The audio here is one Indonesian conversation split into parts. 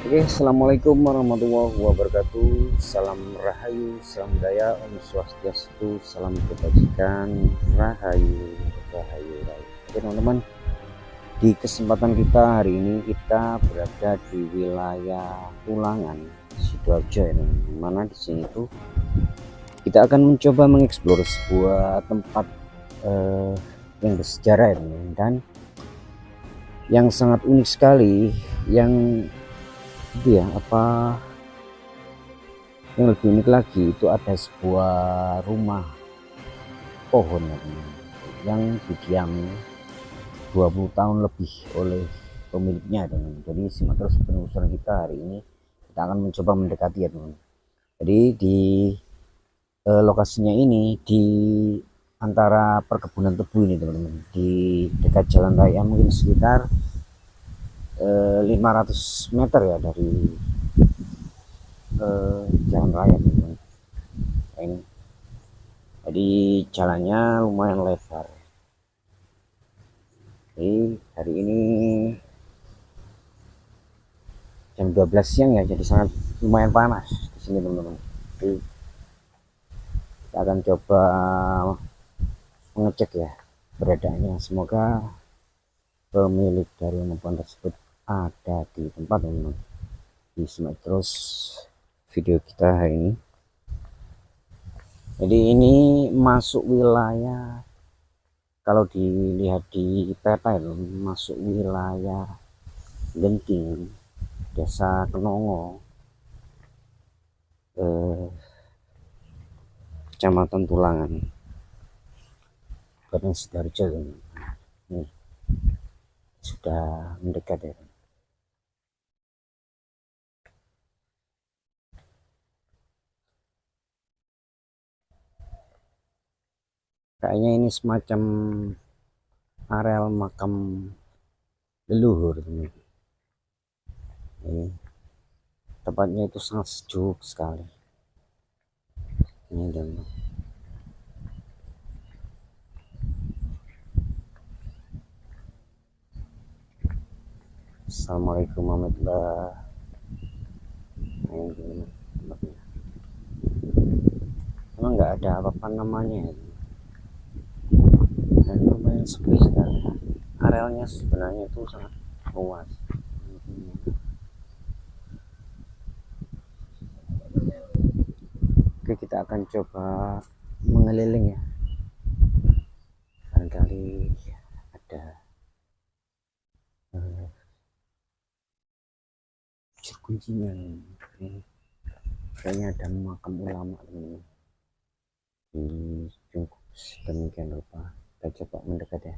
Oke, assalamualaikum warahmatullahi wabarakatuh. Salam rahayu, salam budaya, om swastiastu, salam kebajikan, rahayu, rahayu, rahayu. Oke teman-teman, di kesempatan kita hari ini kita berada di wilayah Tulangan, Sidoarjo ya teman-teman. Mana di sini tuh kita akan mencoba mengeksplor sebuah tempat yang bersejarah ya teman-teman, dan yang sangat unik sekali, yang itu ya yang lebih unik lagi itu ada sebuah rumah pohon ya teman, yang didiami 20 tahun lebih oleh pemiliknya teman. Jadi simak terus penelusuran kita hari ini, kita akan mencoba mendekati ya teman. Jadi di lokasinya ini di antara perkebunan tebu ini teman-teman, di dekat jalan raya, mungkin sekitar 500 meter ya dari jalan raya teman-teman. Ini jadi jalannya lumayan lebar. Jadi hari ini jam 12 siang ya, jadi sangat lumayan panas di sini teman-teman. Jadi kita akan coba mengecek ya keberadaannya. Semoga pemilik dari rumah pohon tersebut ada di tempat teman-teman. Disimak terus video kita hari ini. Jadi ini masuk wilayah, kalau dilihat di peta itu masuk wilayah Genting, Desa Kenongo, Kecamatan Tulangan, Kabupaten Sidoarjo. Nih sudah mendekat ya. Kayaknya ini semacam areal makam leluhur teman. Ini tempatnya itu sangat sejuk sekali. Ini dan Assalamualaikum warahmatullahi wabarakatuh. Emang nggak ada apa-apa namanya ya, dan lumayan sepi sekali. Arealnya sebenarnya itu sangat luas. Oke, kita akan coba mengeliling ya, barangkali ada kuncinya. Kayaknya ada makam ulama ini di Jungkuk sedemikian rupa. Kita coba mendekat ya.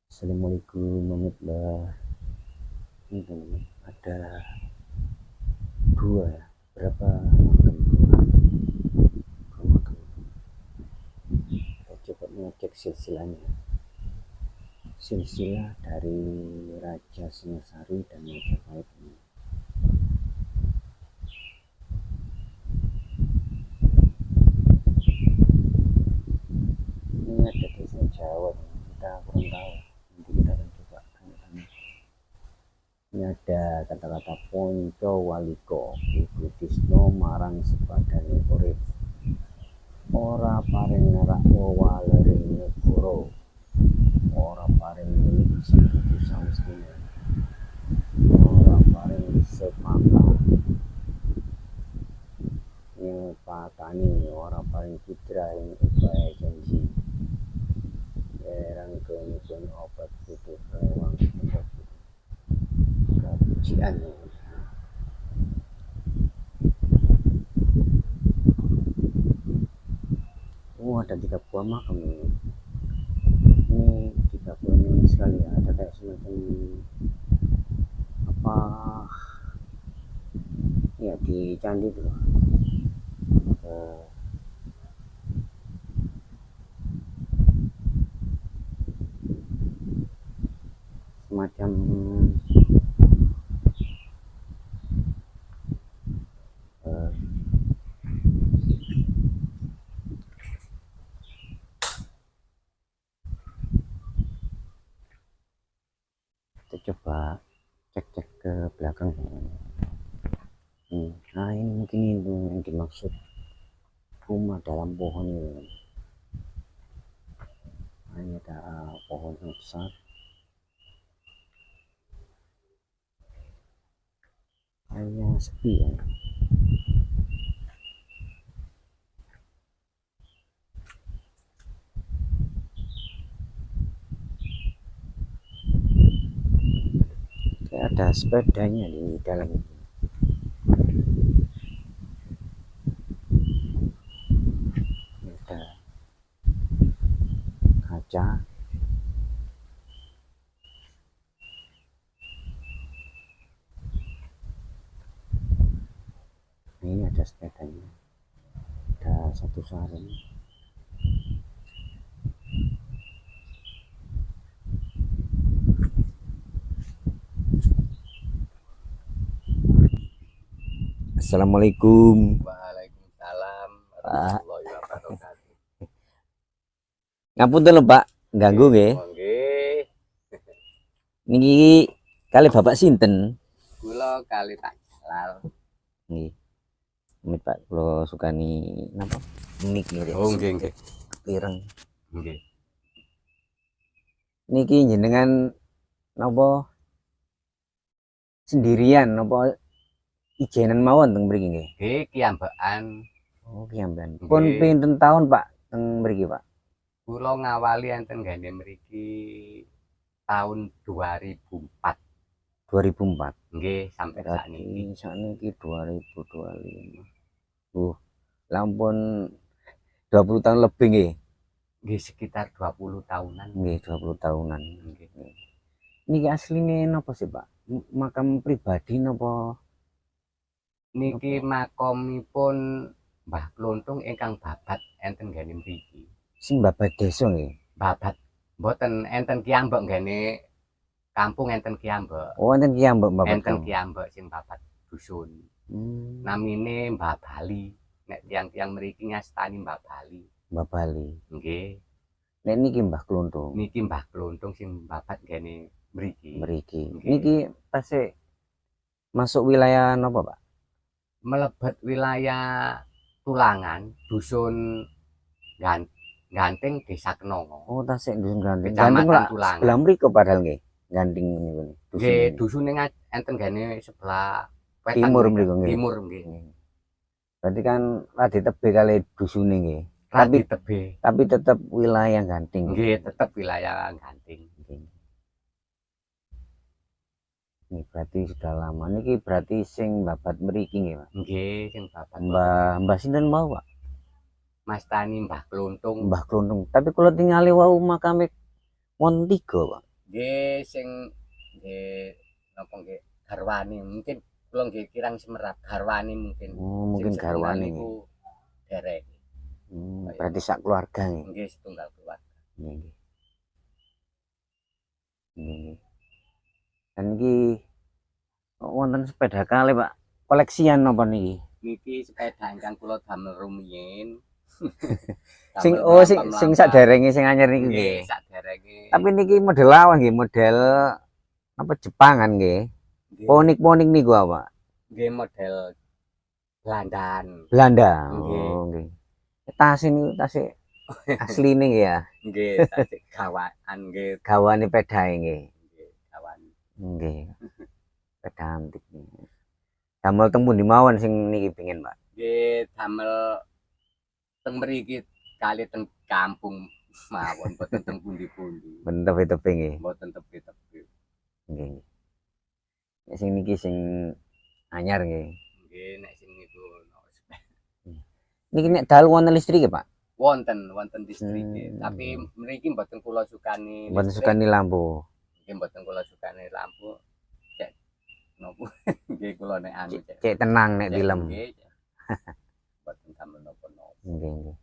Assalamualaikum warahmatullahi wabarakatuh. Ini teman-teman, ada dua ya, berapa makam, dua makam. Kita coba mengecek silsilahnya, silsilah dari Raja Singasari dan Majapahit. Ini ada desa Jawa, kita kurang tahu, nanti kita akan coba tanya-tanya. Ini ada kata-kata ponco waliko ibu tisno marang sepadane urip ora paring nerak walering negara ora paring milik sing samestine ora paring sepaka nyepakani ora paring putra ing upaya janji erang kemudian obat putus rewang kepujian. Oh, ada 3 buah makam ini. Ini 3 buah ini sekali ya, ada kayak semacam apa ya di candi itu loh. Semacam coba cek-cek ke belakang. Nah ini mungkin itu yang dimaksud rumah dalam pohon ini. Nah, ini ada pohon yang besar. Kayaknya sepi ya. Kayak ada sepedanya di dalam. Ada kaca. Nah, ini ada sepedanya. Ada satu sarung. Assalamualaikum. Waalaikumsalam warahmatullahi wabarakatuh. Ngapunten lho Pak, ganggu nggih. Nggih. Niki kali Bapak sinten? Kula kali Pak Jalal. Nggih. Amit Pak, kula sukani napa? Nik nggih. Oh nggih nggih. Pireng. Nggih. Niki jenengan napa sendirian napa ijenan mawon teng mriki nggih? Nggih kiambekan. Oh, kiamban. Nggih. Pun pinten taun Pak teng mriki Pak? Kula ngawali enten gene mriki tahun 2004. 2004. Nggih, sampai sakniki. Sakniki 2025. Lampun 20 tahun lebih nggih. Nggih sekitar 20 tahunan. Nggih, 20 tahunan. Nggih. Niki asline napa sih Pak? Makam pribadi napa? Niki makomipun Mbah Klontung ingkang babat enten gene mriki. Sing babat desa nggih. Babat mboten enten kiambek gene kampung enten kiambek. Oh, enten kiambek babat. Enten kiambek sing babat dusun. Namine Mbah Bali. Nek tiang-tiang mriki ngastani Mbah Bali. Mbah Bali. Nggih. Nek niki Mbah Klontung. Niki Mbah Klontung sing babat gene mriki. Mriki. Niki tasih masuk wilayah napa Pak? Melebet wilayah Tulangan, dusun Ganting Desa Kenongo. Oh, tasik dusun Ganting. Kecamatan Ganting Tulangan. Sebelah mriko padahal nggih. Ganting niku. Nggih, dusune enten gene sebelah wetan. Timur mriko nggih. Timur nggih. Berarti kan radi tebe kali dusune nggih. Radi tebe. Tapi tetap wilayah Ganting. Nggih, tetep wilayah Ganting. Ini berarti sudah lama. Niki berarti sing babat mriki nggih, Pak. Nggih, sing babat. Mbah sinten mau, Pak? Mas Tani Mbah Klontung. Mbah Klontung. Tapi kula tingali wau makame wonten 3, Pak. Nggih, sing nggih napa nggih garwani mungkin kula nggih kirang semerap garwani mungkin. Oh, mungkin garwani niku derek. Berarti sak keluarga nggih. Nggih, setunggal keluarga. Nggih. Nggih. Dan iki wonten sepeda kali Pak, koleksian napa niki? Niki sepeda ingkang kula damel rumiyin. sing saderenge sing anyar niki nggih. Nggih, saderenge. Tapi niki model awang nggih, model apa Jepangan nggih. Ponik-ponik niku apa? Nggih model Belandan. Belanda. Nggih. Oh, nggih. Tas ini tas asline nggih ya. Nggih, tas gawaan nggih. Gawane pedae nggih. Nggih. Sepeda antik nih. Damel teng pundi mawon sing niki pengin, Pak? Nggih, damel teng mriki kali teng kampung mawon, boten teng pundi-pundi. Ben tepe-tepe nggih. Boten tepi-tepi. Nggih. Nek sing niki sing anyar nggih. Nggih, nek sing niku Niki nek dal wonten listrik Pak? Wonten listrik. Tapi mriki mboten kula sukani. Mboten sukani lampu. Nggih mboten kula sukane lampu. Cek nopo nggih kula nek anu cek tenang nek dilem. Nggih. Mboten damel napa-napa. Nggih.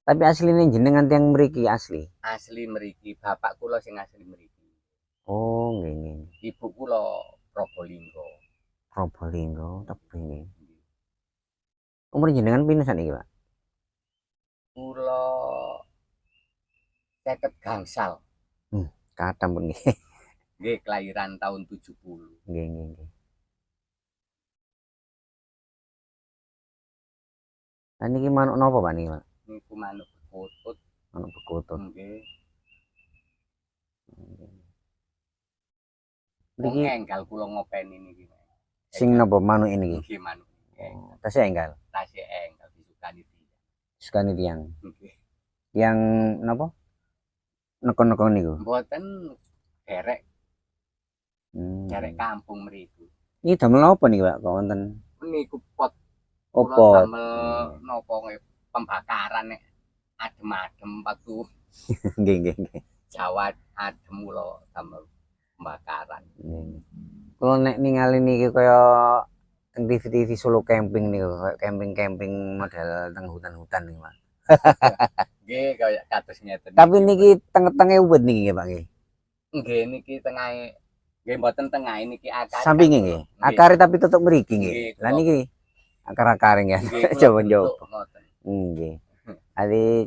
Tapi asline jenengan tiyang mriki asli. Asli mriki, bapak kula sing asli mriki. Oh, nggih. Ibu kula Probolinggo. Probolinggo tebing nggih. Umur jenengan pinten sakniki, Pak? Kula 50 gangsal. Kathah pun nggih. Nggih, kelahiran tahun 70. Nggih, nggih, nggih. Lah niki manuk napa Pak niki, Pak? Niku manuk bekutut. Manuk bekutut. Nggih. Wong Niki enggal kula ngopeni niki. sing napa manuk ini niki? Nggih manuk. Oh, tasih enggal. Tasih enggal disukani tiyang. Sukani tiyang. Nggih. Yang napa? Neko-neko niku. Mboten derek Derek kampung mriku. Ini damel napa niki, Pak? Kok wonten Niku pot opo? damel napa pembakaran nek adem-adem waktu Nggih, nggih, nggih. Jawa adem kula damel pembakaran. Kalau nek ningali niki kaya teng TV-TV Solo camping niku, camping-camping model teng hutan-hutan niku, Pak. Nggih, kaya kados ngeten. Tapi niki tengah-tengah uwed niki nggih, Pak nggih. Nggih, niki tengahe nggih mboten tengahe niki akar. Sampinge nggih. Akare tapi tetep mriki nggih. Lah niki akar-akare nggih. Coba-coba. Nggih. Adi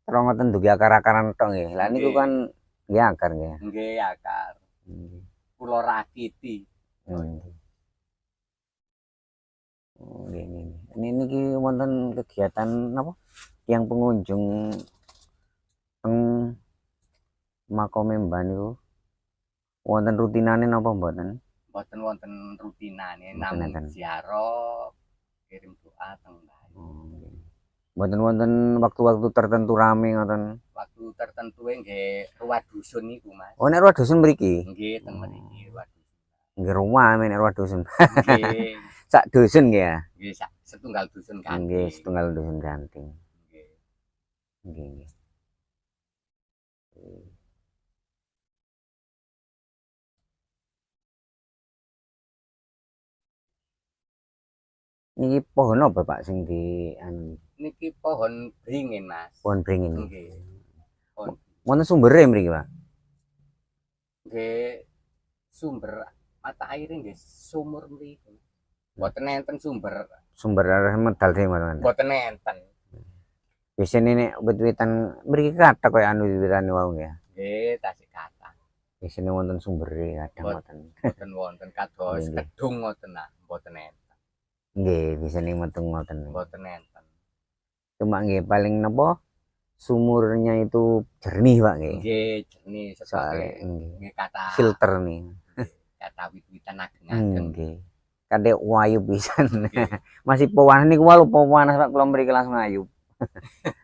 terus ngoten dugi akar-akaran tok nggih. Lah niku kan nggih akar nggih. Nggih, akar. Kula rakiti. Oh, nggih. Niki wonten kegiatan napa? Yang pengunjung teng makome Mbah niku wonten rutinane napa mboten? Mboten wonten rutinane, namung ziarah, kirim doa teng Mbah. Mboten wonten waktu-waktu tertentu rame ngoten. Waktu tertentu nggih ruwah dusun niku, Mas. Oh, nek ruwah dusun mriki? Nggih, teng mriki ruwah dusun. Nggih rumah nek ruwah dusun. Nggih. Sak dusun nggih ya? Nggih, setunggal dusun kanthi. Nggih, setunggal dusun kanthi. Nggih. Nggih. Niki pohon apa Pak sing di anu? Niki pohon beringin, Mas. Pohon beringin. Nggih. Pohon. Wonten sumbere mriki, Pak? Nggih, sumber mata air nggih sumur mriki. Mboten enten Sumber arah medal sing ngoten. Mboten enten. Biasane nek wit-witan mriki kathah koyo anu wit-witane wau nggih. Nggih, tasih kathah. Biasane wonten sumbere kadang ngoten. Mboten wonten kados kedung ngoten nah, mboten enten. Nggih, biasane metu ngoten. Mboten enten. Cuma nggih paling napa sumurnya itu jernih, Pak nggih. Nggih, jernih Soale nggih kata filter nih. Kata wit-witan ageng-ageng. Nggih. Kadek wayu pisan. Masih pewanas niku walu pewanas Pak kula mriki langsung ayu.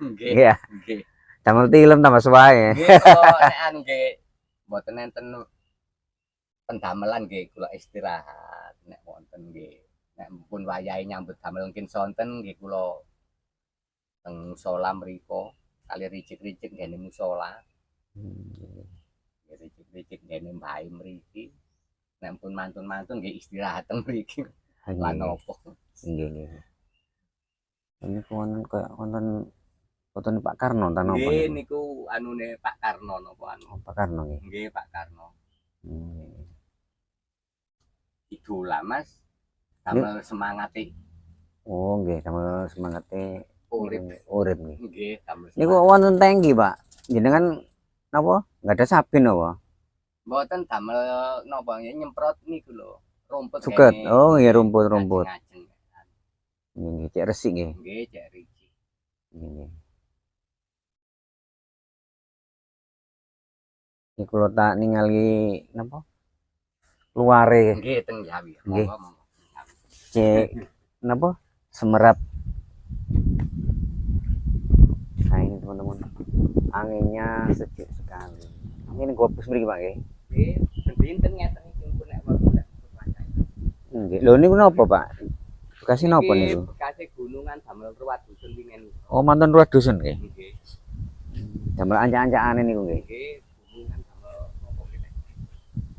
Nggih. Iya. Nggih. Damel tilem tambah suwae. Nggih, nek anu nggih mboten enten pendamelan nggih kula istirahat nek wonten nggih. Nek pun wayahe nyambut damel mungkin sonten nggih kula teng musala mriku kali ricik-ricik ngene musala. Ricik-ricik ngene mbahe mriki. Nek pun mantun-mantun nggih istirahat teng mriki. Lan opo? Nggih. Ini wonten koyo wonten fotone Pak Karno ta napa? Nggih niku anune Pak Karno napa anu? Pak Karno nggih. Nggih Pak Karno. Idola Mas. Damel semangate. Oh nggih, damel semangate urip nggih. Nggih, damel. Niku wonten tangki, Pak. Jenengan napa? Enggak ada sabin napa? Mboten damel napa nyemprot niku lho, rumput. Suket. Oh iya rumput. Nggih, cek resik nggih. Nggih, cek resik. Nggih. Iki kula tak ningali napa? Luare. Nggih, teng Jawi. Nggih. Cek napa? Semerap. Nah ini teman-teman. Anginnya sejuk sekali. Angin gopus mriki Pak nggih. Nggih, dinten ngeten iki pun nek wektu nek nggih. Lho niku napa, Pak? Bekasi napa niku? Bekasi gunungan damel ruwat dusun wingen. Oh, mantan ruwat dusun nggih. Nggih. Damel ancak-ancakane niku nggih. Nggih, gunungan damel napa kene.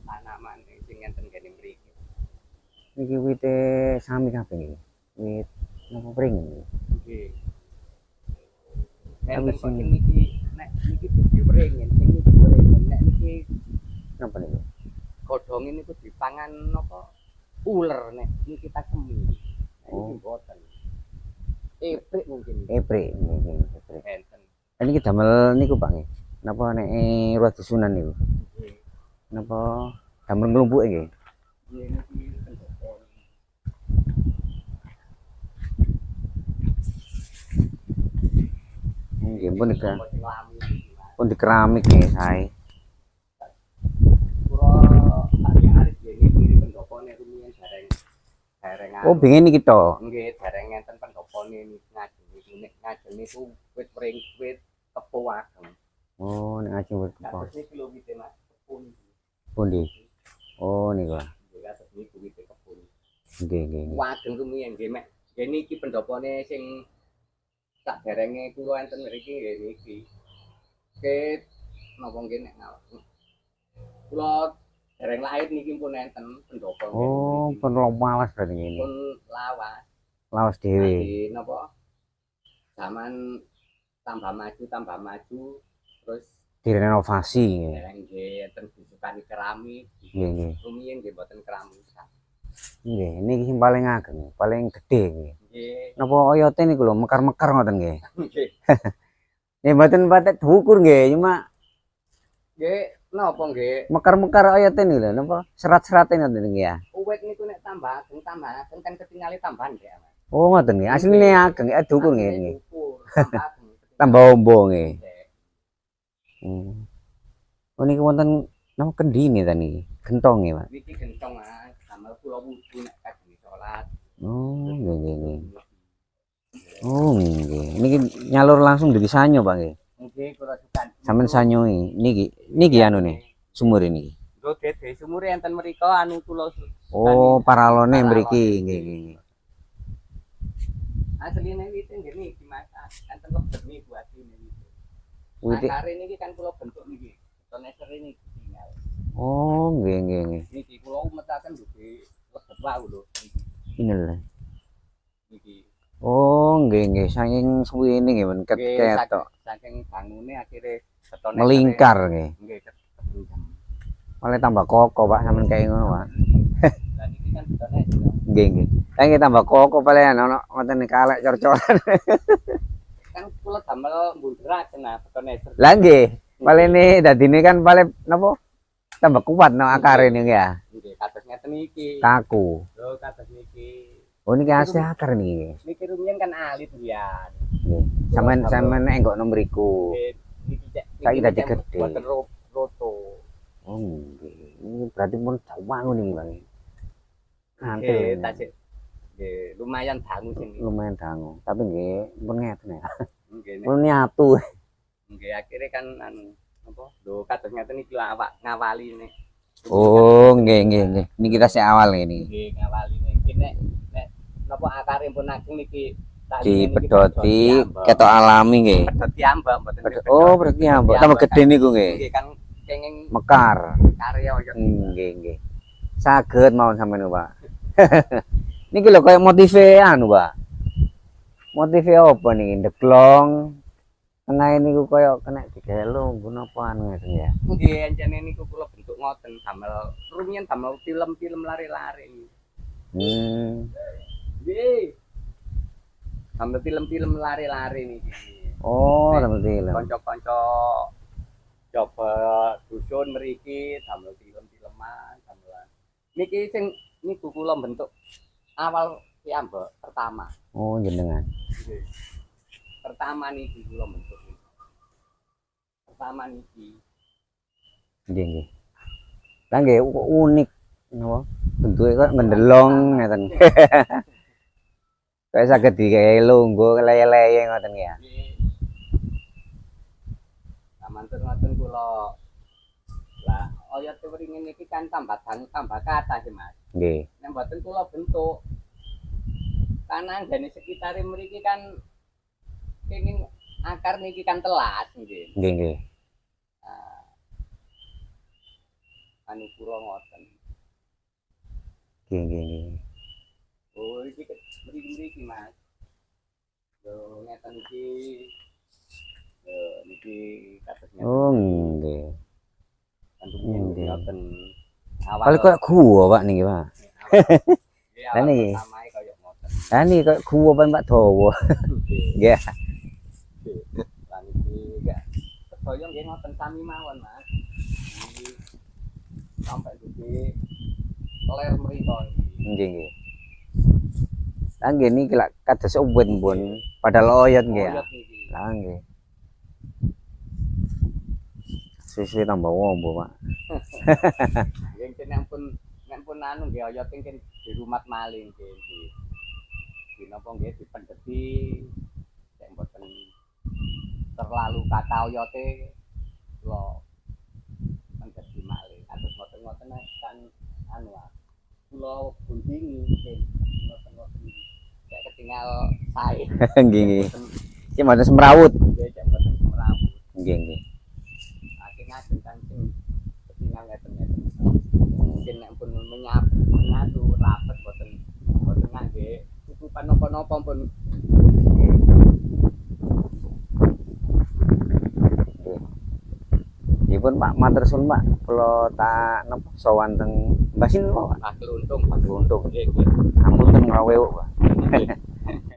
Tanaman sing ngenten kene mriki. Niki wite sami kabeh nggih. Wit napa beringin nggih. Nggih. Enten kok niki nek niki diberingin, sing niki beringin, nek niki napa niku? Godhong niku dipangan napa uler nek niki takemi. Oh, mboten. Eprik mungkin. Eprik nggih, eprik. Enten. Niki damel niku Pak nggih. Napa nek ruwat dusunan niku? Nggih. Napa Damel nglumpuke nggih. Nggih niki pendopo. Nggih pun Pendopo sing lami iki, Mas. pun di keramik nggih sae. Kula hari-hari dene kiri pendopone rumiyin dereng Oh, bengen iki to. nggih dereng ngenten pendopone niki ngajeng niku wit pring wit kepo ageng. Oh, nek ngaji wit kepo. Kados niki lho wite Mas, kepo niki. Pundi? Oh, niku. Nggih kados niku wite kepo niki. Nggih, nggih, nggih. Ageng rumiyin nggih mek. Nggih niki pendopone sing sak derenge kula enten mriki nggih niki. Nggih napa nggih nek kula dereng lahir niki pun enten pendopo. Oh, pun lawas berarti ngene. Pun lawas. Lawas dhewe. Di napa? Zaman tambah maju terus Direnovasi nggih. nggih enten busukane keramik. Nggih, nggih. Rumiyin nggih mboten keramik. Nggih, niki sing paling ageng, paling gedhe nggih. Nggih. Napa oyote niku lho mekar-mekar ngoten nggih. Nggih. Nggih mboten patek diukur nggih, cuma Nggih napa nggih? mekar-mekar oyote niku lho napa serat-serate ngoten nggih ya. Uwit niku nek tambah ageng kan ketinggali tambahan nggih. Oh, ngoten nggih. Asline ageng diukur nggih nggih. Tambah ageng. Tambah ombo nggih. Oh niki wonten napa kendine ta niki? Gentonge, Pak. Niki gentong Mas, damel kula wudu nek kajeng salat. Oh, nggih, nggih, nggih. Oh, nggih. Niki nyalur langsung dari sanyo, Pak nggih. Nggih kula sukan. Sampeyan sanyoi. Niki anune sumur ini. Lho dede sumure enten mrika anu kula. Oh, paralone mriki. Nggih, nggih. Asline wite nggih niki Mas. Enten lebet niku asline niku. Wite. Akare niki kan kula bentuk niki. Tone seri niki tinggal. Oh, nggih, nggih, nggih. Niki kula umetaken nggih lebet wae lho niki. Ini lho. Niki. Oh, nggih, nggih. Saking suwene nggih men ketok. Saking bangune akhire ketone Melingkar nggih. Nggih ketem. Malah tambah kokoh, Pak, sampeyan kayak ngono, Pak. Lah niki kan ketone. Nggih, nggih. Saiki tambah kokoh paling ono wonten kalek cor-coran. Kan kula damel mbunderaken nah ketone. Lah nggih. Palene dadine kan paling napa? Tambah kuat no akare niku ya. Nggih kados ngeten iki. Kaku. Lho kados niki. Oh niki asli akar niki. Niki rumiyin kan alit mbiyen. Nggih. Sampeyan nek enggak mriku. Niki cek. Saiki dadi gedhe. Wonten roto. Oh nggih. Ini berarti pun jauh niki, Bang. Nggih, tasik. Nggih, lumayan dangu sini. Lumayan dangu. Tapi nggih pun ngeten ya. Nggih. Pun nyatu. Nggih, akhire kan anu apa? Lho kados ngeten iki awak ngawali nih. Oh nggih, nggih, nggih. Niki kita sik awal ini. Nggih, ngawali niki nek napa akare pun ageng niki dipedhoti ketok alami nggih. Pedhoti ambak mboten. Oh, berarti ambak. Tambah gedhe niku nggih. Nggih kan kenging Mekar. karya ya. Nggih, nggih. Saged mawon sampeyan, Pak. Niki lho kaya motive anu, Pak. Motive apa niki? Deglong. Tengah niku kaya kena digelo napa anu ngeten ya. Nggih, encene niku kula bentuk ngoten damel rumiyin damel film-film lari-lari. Nggih. Damel film-film lari-lari niki. Oh, damel film. Kanca-kanca coba dusun mriki damel film-filman, damelan. Niki sing niku kula bentuk awal piyambak pertama. Oh, jenengan. Nggih. Pertama niki kula bentuk. Pertama niki. Nggih, nggih. Lah nggih unik napa? Bentuke kok ngendelong ngeten. Kayak saged digawe lungguh leye-leye ngoten ya. Nggih. Samanten ngoten kula. Lah, oyot wringin niki kan tambah kata sih, Mas. Nggih. Nek mboten kula bentuk. Karena jane sekitare mriki kan kenging akar niki kan telas nggih. Nggih, nggih. Anu kula ngoten. Nggih, nggih, nggih. Oh, iki mriki, Mas. Lho, ngeten iki. Niki kados ngeten. Oh, nggih. Nggih, ngoten. Paling koyo gua, Pak niki, Pak. Lah niki. Samae kaya ngoten. Lah niki koyo gua Pak dawa. Nggih. Lah niki enggak. Sedaya nggih ngoten sami mawon, Mas. sampai dugi ler mriko iki. Nggih nggih. Lah nggih niki lak kados uben pun padahal oyot nggih ya. Oyot niki. Lah nggih. Suwe-suwe tambah wombo, Pak. Nggih nek pun anu nggih oyot nggih di rumah maling nggih. Di napa nggih dipendheti nek mboten terlalu kata oyote kula pendheti maling. Atus ngoten-ngoten kan anu kula guntingi nggih ngoten-ngoten iki. Kayak ketinggal sae. Nggih nggih. Iki mboten semrawut. Nggih cek mboten semrawut. Nggih nggih. Ajeng-ajeng kan sing ketinggal ngeten-ngeten. Mungkin nek pun menyatu rapet mboten ngangge tutupan napa-napa pun. Nggih Pak, matur suwun Pak. Kula tak napa sowan teng Mbah Sin Pak. Pak Keluntung. Keluntung. Nggih nggih. Ampun ten ngrawewuk Pak.